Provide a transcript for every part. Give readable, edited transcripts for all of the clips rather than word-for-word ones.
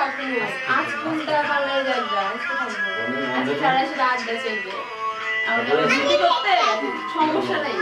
আজ কোনটা পাল্লাই যাবে আজকে থাকবো আজকে সারা সারা আড্ডা চলবে আমাদের ডিউটি করতে সমস্যা নাই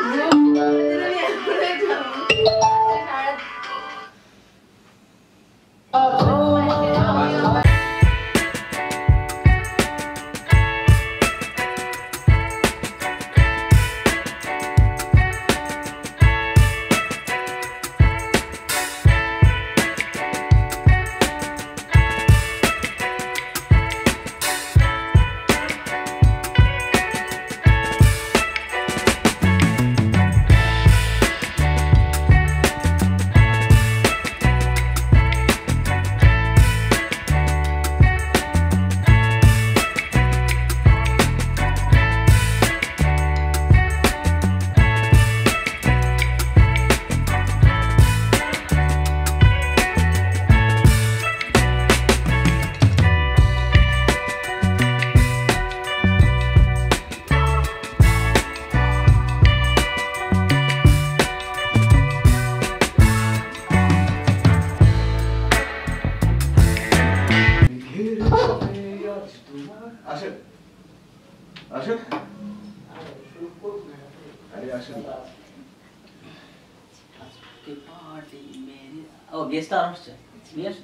গেস্ট আর আসছে নিয়ে আসো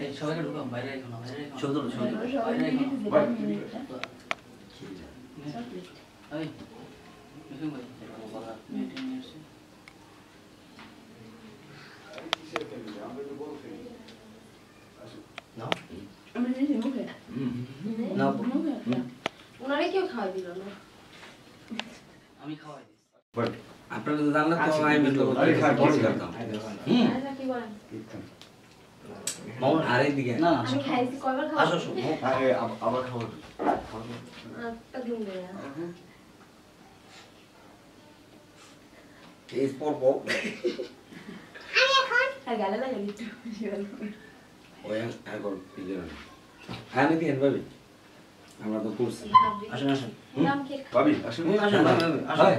এই সবাইকে ঢুকাও বাইরে রাখো না বাইরে রাখো চলো চলো বাইরে রাখো এই মিশন ভাই বলা মিটিং নিয়ে আসছে নাও আমি নিজে মুখে নাও ওনারে কেউ খাওয়াই দিল না আমি খাওয়াই দিই বাট আপনারা তো জানলে তো আমি তো আরে খা কি করতাম আচ্ছা কি বলেন মামুন আরে দিকে না না আমি খাইছি কয়বার খাওয়া আসো আসো আরে আবার খাবো একটা দিন দেয়া এই পর পর আর গালে লাগে একটু ওই আগর পিজন আমি কি এনভাবে আমরা তো করছি আসুন আসুন নাম কি ভাবি আসুন আসুন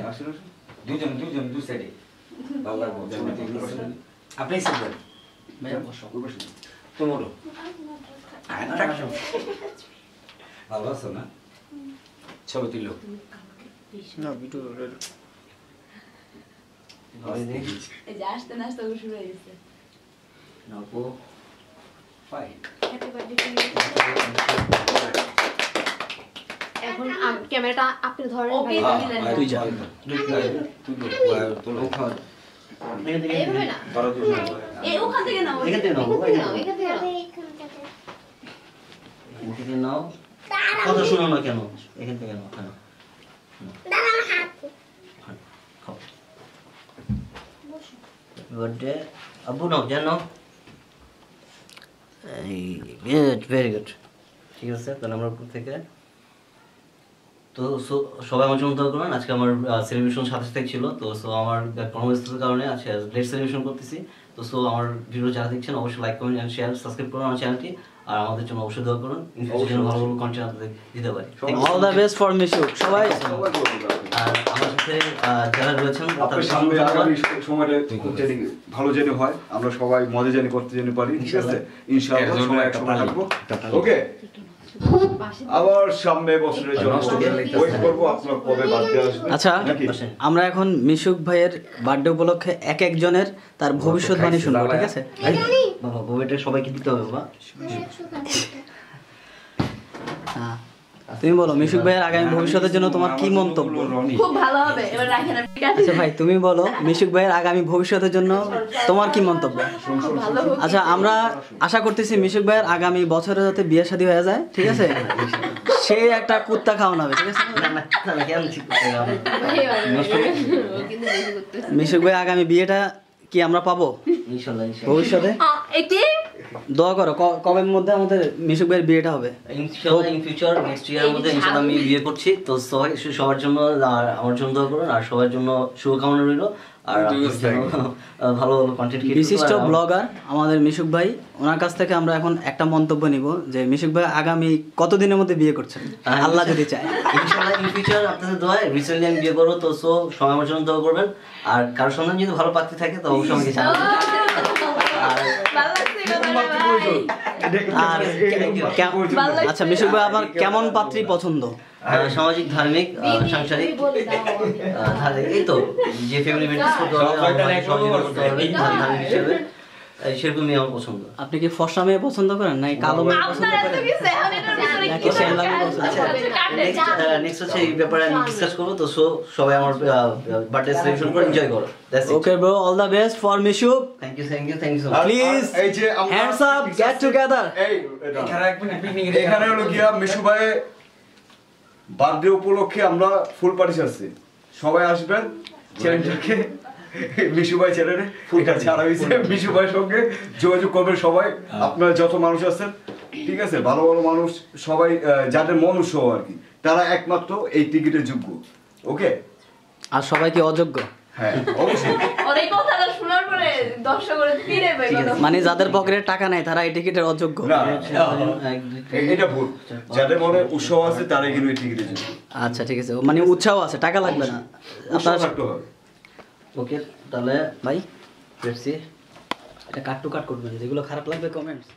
আসুন আসুন দুজন দুই সাইডে বাবার বলতে আপনি সাইড ভাইয়া বসো তোমারও ভালো আছো না ছবি তুলো না ভিডিও এই যে আসতে না আসতে শুরু হয়ে গেছে নাও ফাই হ্যাপি বার্থডে টু ইউ এখন ক্যামেরাটা আপনি ধরেন ভাই তুই যা তুলো খাওয়া এইভাবে না ধরো তুই এই ওখান থেকে নাও এখান থেকে নাও, এখান থেকে নাও এখান থেকে নাও কথা শোনো না কেন এখান থেকে নাও খাও খাও বার্থডে আব্বু নাও জানো এই ভেরি গুড ঠিক আছে তাহলে আমরা উপর থেকে তো সবাই আমার জন্য দোয়া করবেন আজকে আমার সেলিব্রেশন 27 তারিখ ছিল তো আমার কর্মব্যস্ততার কারণে আজকে লেট সেলিব্রেশন করতেছি তো আমার ভিডিও যারা দেখছেন অবশ্যই like comment and share subscribe করুন আমার চ্যানেলটি আর আমাদের জন্য অবশ্যই দোয়া করুন ইনফরমেশন ভালো ভালো কন্টেন্ট আপনাদের দিতে পারি অল দ্য বেস্ট ফর মিশুক সবাই আর আমার সাথে যারা রয়েছেন আপনার সামনে আগামী সময়টা জানি ভালো জানি হয় আমরা সবাই মজা জানি করতে জানি পারি ঠিক আছে ইনশাআল্লাহ সবাই একসঙ্গে থাকবো ওকে আবার সামনে বছরের জন্য ওয়েট করব আপনার কবে বার্থডে আসবে আচ্ছা নাকি? আমরা এখন মিশুক ভাইয়ের বার্থডে উপলক্ষে এক একজনের তার ভবিষ্যৎবাণী শুনবো ঠিক আছে বাবা বউটা সবাইকে দিতে হবে বাবা হ্যাঁ তুমি বলো মিশুক ভাইয়ের আগামী ভবিষ্যতের জন্য তোমার কি মন্তব্য খুব ভালো হবে এবার রাখেন ঠিক আছে আচ্ছা ভাই তুমি বলো মিশুক ভাইয়ের আগামী ভবিষ্যতের জন্য তোমার কি মন্তব্য খুব ভালো হোক আচ্ছা আমরা আশা করতেছি মিশুক ভাইয়ের আগামী বছরে যাতে বিয়ে শাদী হয়ে যায় ঠিক আছে সে একটা কুত্তা খাওয়ানো হবে ঠিক আছে না না না কেন ঠিক করতে হবে কিন্তু বেশি করতেছে মিশুক ভাই আগামী বিয়েটা কি আমরা পাবো ইনশাআল্লাহ ইনশাআল্লাহ ভবিষ্যতে এটি দোয়া করো কবের মধ্যে আমাদের মিশুক ভাইয়ের বিয়েটা হবে ইনশাআল্লাহ ইন ফিউচার নেক্সট ইয়ারের মধ্যে ইনশাআল্লাহ আমি বিয়ে করছি তো সবার জন্য আর আমার জন্য দোয়া করুন আর সবার জন্য শুভকামনা রইল আর ভালো কন্টেন্ট বিশিষ্ট ব্লগার আমাদের মিশুক ভাই ওনার কাছ থেকে আমরা এখন একটা মন্তব্য নিব যে মিশুক ভাই আগামী কতদিনের মধ্যে বিয়ে করছেন আল্লাহ যদি চায় ইনশাআল্লাহ ইন ফিউচার আপনাদের দোয়ায় রিসেন্টলি আমি বিয়ে করবো তো সবাই আমার জন্য দোয়া করবেন আর কারোর সন্ধান যদি ভালো পাত্রী থাকে তো অবশ্যই আমাকে জানাবেন ভালো লাগছে কথাটা ভাই। আর আচ্ছা মিশুক ভাই আপনার কেমন পাত্রী পছন্দ? সামাজিক, ধার্মিক, সাংসারিক, এই তো যে ফ্যামিলি মেনটেন করতে হবে, সহযোগিতা করতে হবে ধার্মিক হিসেবে, সেরকমই আমার পছন্দ। আপনি কি ফর্সা মেয়ে পছন্দ করেন নাকি কালো মেয়ে পছন্দ আপনার এত করেন? কিছু এখন এটার ভিতরে নাকি শ্যামলা মেয়ে পছন্দ করেন? নেক্সট হচ্ছে এই ব্যাপারে আমি ডিসকাস করবো। তো সবাই আমার বার্থডে সেলিব্রেশন করে এনজয় করো। Okay bro, all the best for Mishuk. Thank you so much. Please এই যে আমরা হ্যান্ডস আপ, গেট টুগেদার। এই এখানে হলো গিয়া মিশু ভাই বার্থডে উপলক্ষে আমরা ফুল পার্টি ছাড়ছি, সবাই আসবেন। চ্যানেলটাকে মিশু ভাই চ্যানেলে ফুলটা ছাড়া হয়েছে, মিশু ভাইয়ের সঙ্গে যোগাযোগ করবেন সবাই, আপনারা যত মানুষ আছেন, ঠিক আছে, ভালো ভালো মানুষ সবাই, যাদের মন উৎসব আর কি, তারা একমাত্র এই টিকিটের যোগ্য। ওকে, আর সবাই কি অযোগ্য? হ্যাঁ অবশ্যই। অনেক কথাটা শোনার পরে দর্শকরা ফিরে পেল। মানে যাদের পকেটে টাকা নাই তারা এই টিকিটের অযোগ্য? না, এটা ভুল, যাদের মনে উৎসব আছে তারাই কিন্তু এই টিকিটের যোগ্য। আচ্ছা ঠিক আছে, মানে উৎসাহ আছে, টাকা লাগবে না উৎসাহ আপনার। থাকতে হবে। ওকে তাহলে ভাই লেটস সি। এটা কাট টু কাট করবেন, যেগুলো খারাপ লাগবে কমেন্টস।